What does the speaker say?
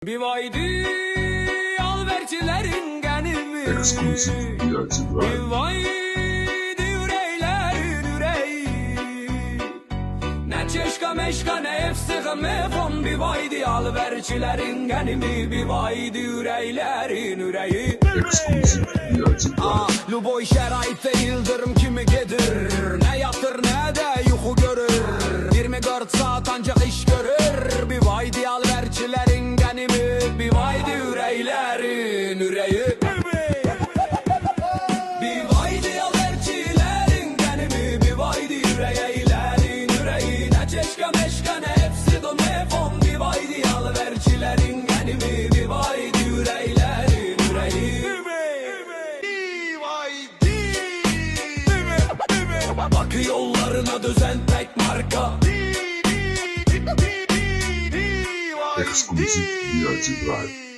Bir vaydi alverçilerin genimi, Exclusive Dirty bir Drive. vaydi yüreklerin yüreği. Ne çeşka meşka ne efsıgı mefon, bir vaydi alverçilerin genimi, bir vaydi yüreklerin yüreği. Exclusive Dirty Drive. Luboy şeraitte yıldırım kimi gelir, ne yatır ne de yuhu görür. 24 saat ancak iş görür, bir vaydi alverçilerin genimi, bir vaydi yüreklerin yüreği. Bir vaydi alverçilerin genimi, bir vaydi yüreklerin yüreği. Ne çeşka meşka ne hepsi do mefon, bir vaydi alverçilerin genimi, bir vaydi yüreklerin yüreği. Bakı yollarına düzen tek marka. Exclusive Dirty Drive.